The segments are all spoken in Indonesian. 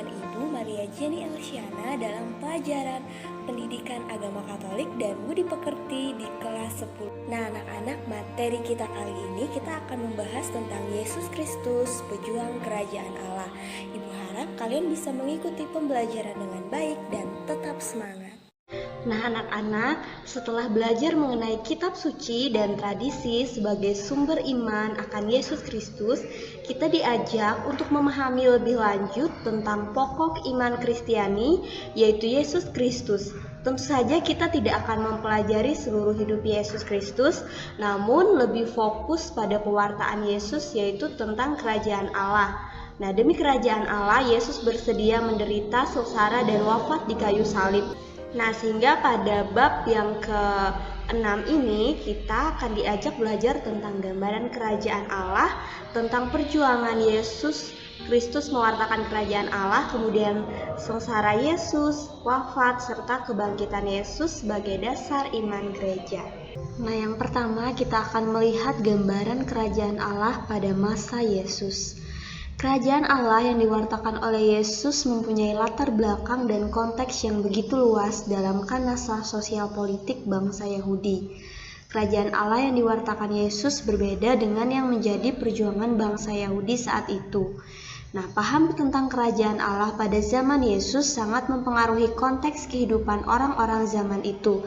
dengan Ibu Maria Jenny Elsiana dalam pelajaran Pendidikan Agama Katolik dan Budi Pekerti di kelas 10. Nah anak-anak, materi kita kali ini kita akan membahas tentang Yesus Kristus, pejuang kerajaan Allah. Ibu harap kalian bisa mengikuti pembelajaran dengan baik dan tetap semangat. Nah anak-anak, setelah belajar mengenai kitab suci dan tradisi sebagai sumber iman akan Yesus Kristus, kita diajak untuk memahami lebih lanjut tentang pokok iman Kristiani, yaitu Yesus Kristus. Tentu saja kita tidak akan mempelajari seluruh hidup Yesus Kristus, namun lebih fokus pada pewartaan Yesus, yaitu tentang kerajaan Allah. Nah, demi kerajaan Allah, Yesus bersedia menderita, sengsara, dan wafat di kayu salib. Nah, sehingga pada bab yang ke-6 ini kita akan diajak belajar tentang gambaran kerajaan Allah, tentang perjuangan Yesus Kristus mewartakan kerajaan Allah, kemudian sengsara Yesus, wafat, serta kebangkitan Yesus sebagai dasar iman gereja. Nah, yang pertama kita akan melihat gambaran kerajaan Allah pada masa Yesus. Kerajaan Allah yang diwartakan oleh Yesus mempunyai latar belakang dan konteks yang begitu luas dalam kanasa sosial politik bangsa Yahudi. Kerajaan Allah yang diwartakan Yesus berbeda dengan yang menjadi perjuangan bangsa Yahudi saat itu. Nah, paham tentang kerajaan Allah pada zaman Yesus sangat mempengaruhi konteks kehidupan orang-orang zaman itu,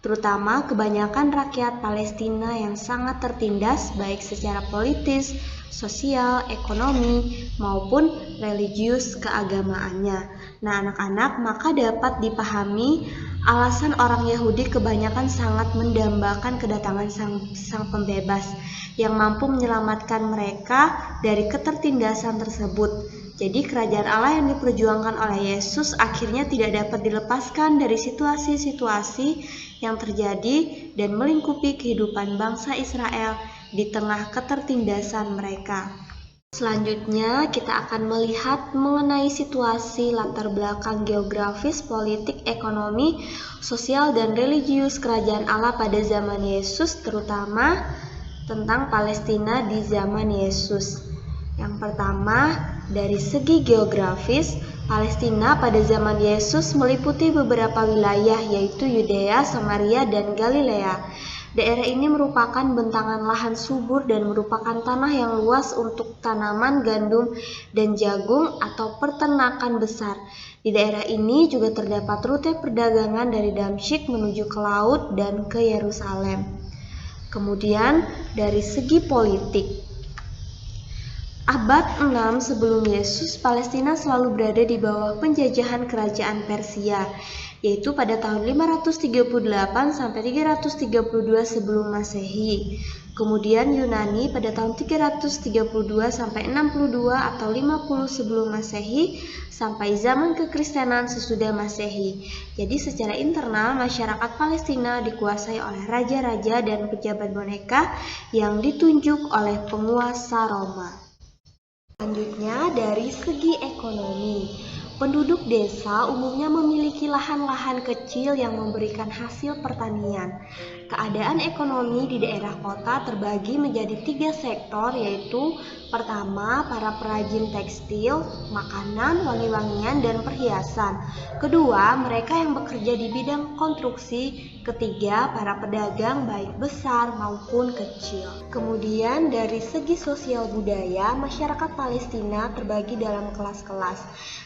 terutama kebanyakan rakyat Palestina yang sangat tertindas baik secara politis, sosial, ekonomi, maupun religius keagamaannya. Nah anak-anak, maka dapat dipahami alasan orang Yahudi kebanyakan sangat mendambakan kedatangan sang pembebas yang mampu menyelamatkan mereka dari ketertindasan tersebut. Jadi kerajaan Allah yang diperjuangkan oleh Yesus akhirnya tidak dapat dilepaskan dari situasi-situasi yang terjadi dan melingkupi kehidupan bangsa Israel di tengah ketertindasan mereka. Selanjutnya kita akan melihat mengenai situasi latar belakang geografis, politik, ekonomi, sosial, dan religius kerajaan Allah pada zaman Yesus, terutama tentang Palestina di zaman Yesus. Yang pertama, dari segi geografis, Palestina pada zaman Yesus meliputi beberapa wilayah, yaitu Yudea, Samaria, dan Galilea. Daerah ini merupakan bentangan lahan subur dan merupakan tanah yang luas untuk tanaman gandum dan jagung atau peternakan besar. Di daerah ini juga terdapat rute perdagangan dari Damsyik menuju ke laut dan ke Yerusalem. Kemudian dari segi politik, abad 6 sebelum Yesus, Palestina selalu berada di bawah penjajahan kerajaan Persia, yaitu pada tahun 538 sampai 332 sebelum Masehi. Kemudian Yunani pada tahun 332 sampai 62 atau 50 sebelum Masehi sampai zaman kekristenan sesudah Masehi. Jadi secara internal masyarakat Palestina dikuasai oleh raja-raja dan pejabat boneka yang ditunjuk oleh penguasa Roma. Selanjutnya dari segi ekonomi, penduduk desa umumnya memiliki lahan-lahan kecil yang memberikan hasil pertanian. Keadaan ekonomi di daerah kota terbagi menjadi 3 sektor, yaitu pertama, para perajin tekstil, makanan, wangi-wangian, dan perhiasan. Kedua, mereka yang bekerja di bidang konstruksi. Ketiga, para pedagang baik besar maupun kecil. Kemudian dari segi sosial budaya, masyarakat Palestina terbagi dalam kelas-kelas.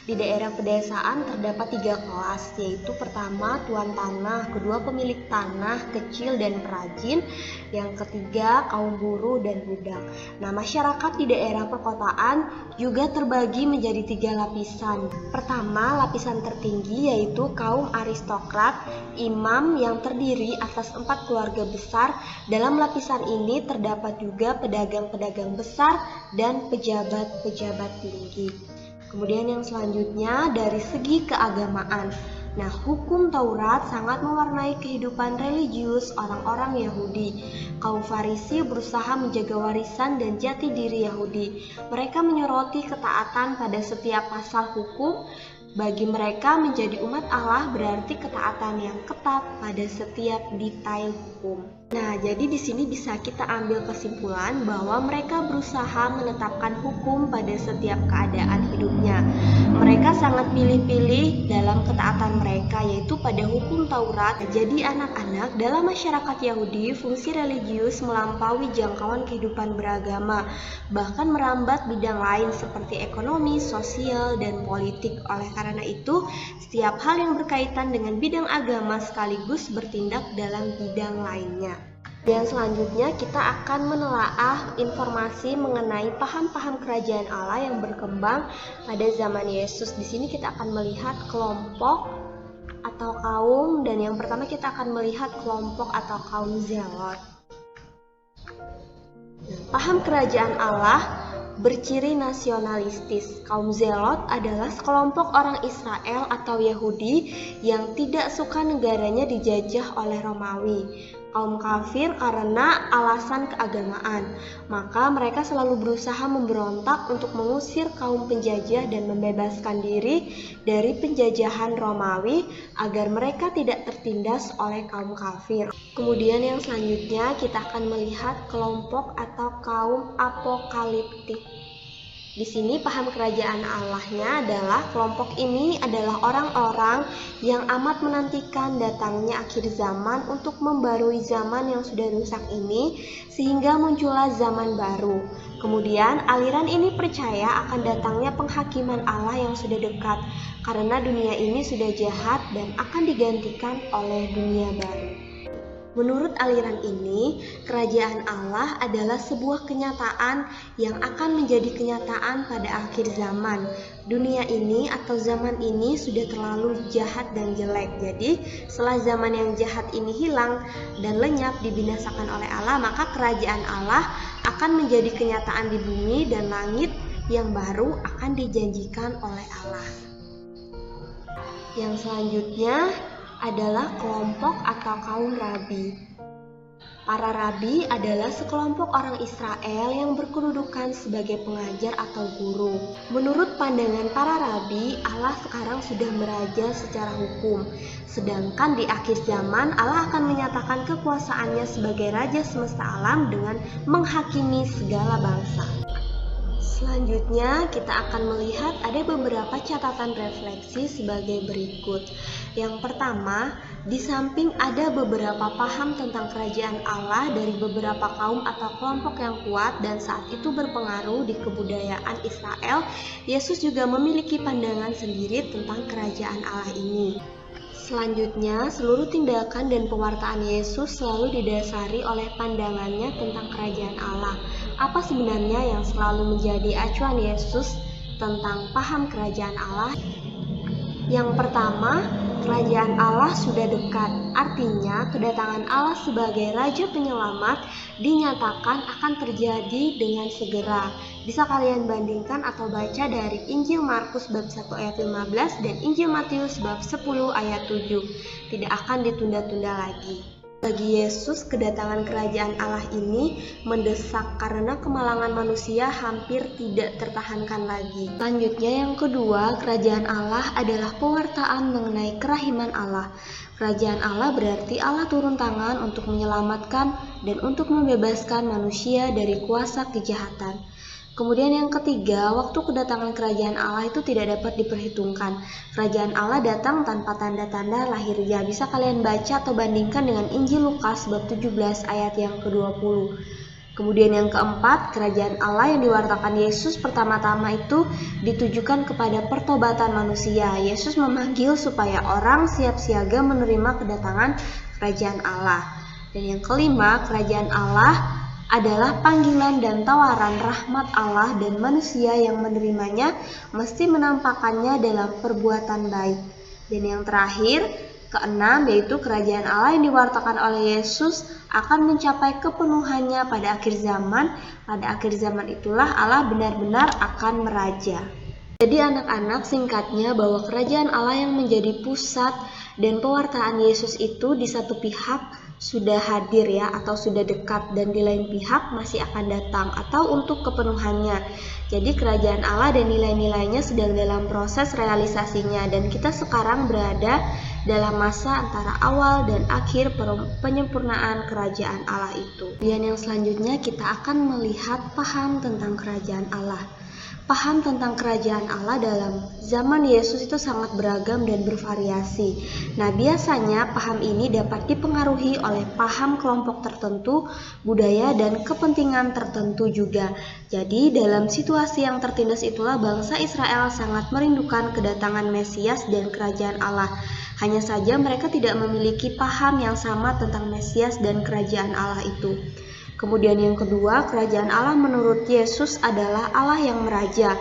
Di daerah pedesaan terdapat 3 kelas, yaitu pertama tuan tanah, kedua pemilik tanah kecil dan perajin, yang ketiga kaum buruh dan budak. Nah, masyarakat di daerah perkotaan juga terbagi menjadi 3 lapisan. Pertama, lapisan tertinggi yaitu kaum aristokrat, imam yang terdiri atas 4 keluarga besar. Dalam lapisan ini terdapat juga pedagang-pedagang besar dan pejabat-pejabat tinggi. Kemudian yang selanjutnya dari segi keagamaan. Nah, hukum Taurat sangat mewarnai kehidupan religius orang-orang Yahudi. Kaum Farisi berusaha menjaga warisan dan jati diri Yahudi. Mereka menyoroti ketaatan pada setiap pasal hukum. Bagi mereka menjadi umat Allah berarti ketaatan yang ketat pada setiap detail hukum. Nah, jadi di sini bisa kita ambil kesimpulan bahwa mereka berusaha menetapkan hukum pada setiap keadaan hidupnya. Mereka sangat pilih-pilih dalam ketaatan mereka, yaitu pada hukum Taurat. Jadi anak-anak, dalam masyarakat Yahudi, fungsi religius melampaui jangkauan kehidupan beragama, bahkan merambat bidang lain seperti ekonomi, sosial, dan politik. Oleh karena itu, setiap hal yang berkaitan dengan bidang agama sekaligus bertindak dalam bidang lainnya. Dan selanjutnya kita akan menelaah informasi mengenai paham-paham kerajaan Allah yang berkembang pada zaman Yesus. Di sini kita akan melihat kelompok atau kaum, dan yang pertama kita akan melihat kelompok atau kaum Zelot. Paham kerajaan Allah berciri nasionalistis. Kaum Zelot adalah sekelompok orang Israel atau Yahudi yang tidak suka negaranya dijajah oleh Romawi. Kaum kafir karena alasan keagamaan, maka mereka selalu berusaha memberontak untuk mengusir kaum penjajah dan membebaskan diri dari penjajahan Romawi agar mereka tidak tertindas oleh kaum kafir. Kemudian yang selanjutnya kita akan melihat kelompok atau kaum apokaliptik. Di sini paham kerajaan Allahnya adalah kelompok ini adalah orang-orang yang amat menantikan datangnya akhir zaman untuk membarui zaman yang sudah rusak ini sehingga muncullah zaman baru. Kemudian aliran ini percaya akan datangnya penghakiman Allah yang sudah dekat karena dunia ini sudah jahat dan akan digantikan oleh dunia baru. Menurut aliran ini, kerajaan Allah adalah sebuah kenyataan yang akan menjadi kenyataan pada akhir zaman. Dunia ini atau zaman ini sudah terlalu jahat dan jelek. Jadi, setelah zaman yang jahat ini hilang dan lenyap dibinasakan oleh Allah, maka kerajaan Allah akan menjadi kenyataan di bumi dan langit yang baru akan dijanjikan oleh Allah. Yang selanjutnya adalah kelompok atau kaum rabi. Para rabi adalah sekelompok orang Israel yang berkedudukan sebagai pengajar atau guru. Menurut pandangan para rabi, Allah sekarang sudah meraja secara hukum. Sedangkan di akhir zaman Allah akan menyatakan kekuasaannya sebagai raja semesta alam dengan menghakimi segala bangsa. Selanjutnya kita akan melihat ada beberapa catatan refleksi sebagai berikut. Yang pertama, di samping ada beberapa paham tentang kerajaan Allah dari beberapa kaum atau kelompok yang kuat dan saat itu berpengaruh di kebudayaan Israel, Yesus juga memiliki pandangan sendiri tentang kerajaan Allah ini. Selanjutnya, seluruh tindakan dan pewartaan Yesus selalu didasari oleh pandangannya tentang kerajaan Allah. Apa sebenarnya yang selalu menjadi acuan Yesus tentang paham kerajaan Allah? Yang pertama, kerajaan Allah sudah dekat. Artinya, kedatangan Allah sebagai Raja Penyelamat dinyatakan akan terjadi dengan segera. Bisa kalian bandingkan atau baca dari Injil Markus bab 1 ayat 15 dan Injil Matius bab 10 ayat 7. Tidak akan ditunda-tunda lagi. Bagi Yesus, kedatangan kerajaan Allah ini mendesak karena kemalangan manusia hampir tidak tertahankan lagi. Selanjutnya yang kedua, kerajaan Allah adalah pewartaan mengenai kerahiman Allah. Kerajaan Allah berarti Allah turun tangan untuk menyelamatkan dan untuk membebaskan manusia dari kuasa kejahatan. Kemudian yang ketiga, waktu kedatangan kerajaan Allah itu tidak dapat diperhitungkan. Kerajaan Allah datang tanpa tanda-tanda lahirnya. Bisa kalian baca atau bandingkan dengan Injil Lukas bab 17 ayat yang ke-20. Kemudian yang keempat, kerajaan Allah yang diwartakan Yesus pertama-tama itu ditujukan kepada pertobatan manusia. Yesus memanggil supaya orang siap siaga menerima kedatangan kerajaan Allah. Dan yang kelima, kerajaan Allah adalah panggilan dan tawaran rahmat Allah dan manusia yang menerimanya mesti menampakkannya dalam perbuatan baik. Dan yang terakhir, keenam, yaitu kerajaan Allah yang diwartakan oleh Yesus akan mencapai kepenuhannya pada akhir zaman. Pada akhir zaman itulah Allah benar-benar akan meraja. Jadi anak-anak, singkatnya bahwa kerajaan Allah yang menjadi pusat dan pewartaan Yesus itu di satu pihak sudah hadir ya atau sudah dekat dan di lain pihak masih akan datang atau untuk kepenuhannya. Jadi kerajaan Allah dan nilai-nilainya sedang dalam proses realisasinya dan kita sekarang berada dalam masa antara awal dan akhir penyempurnaan kerajaan Allah itu. Dan yang selanjutnya kita akan melihat paham tentang kerajaan Allah. Paham tentang kerajaan Allah dalam zaman Yesus itu sangat beragam dan bervariasi. Nah, biasanya paham ini dapat dipengaruhi oleh paham kelompok tertentu, budaya, dan kepentingan tertentu juga. Jadi, dalam situasi yang tertindas itulah bangsa Israel sangat merindukan kedatangan Mesias dan kerajaan Allah. Hanya saja mereka tidak memiliki paham yang sama tentang Mesias dan kerajaan Allah itu. Kemudian yang kedua, kerajaan Allah menurut Yesus adalah Allah yang meraja,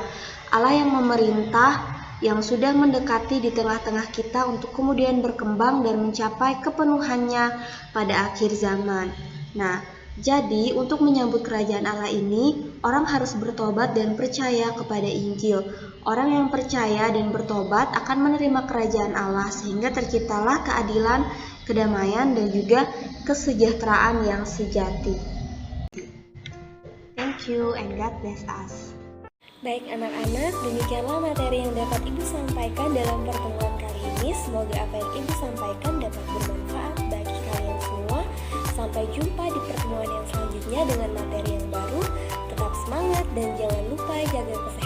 Allah yang memerintah, yang sudah mendekati di tengah-tengah kita untuk kemudian berkembang dan mencapai kepenuhannya pada akhir zaman. Nah, jadi untuk menyambut kerajaan Allah ini, orang harus bertobat dan percaya kepada Injil. Orang yang percaya dan bertobat akan menerima kerajaan Allah sehingga terciptalah keadilan, kedamaian, dan juga kesejahteraan yang sejati. Thank you and God bless us. Baik anak-anak, demikianlah materi yang dapat Ibu sampaikan dalam pertemuan kali ini. Semoga apa yang Ibu sampaikan dapat bermanfaat bagi kalian semua. Sampai jumpa di pertemuan yang selanjutnya dengan materi yang baru. Tetap semangat dan jangan lupa jaga kesehatan.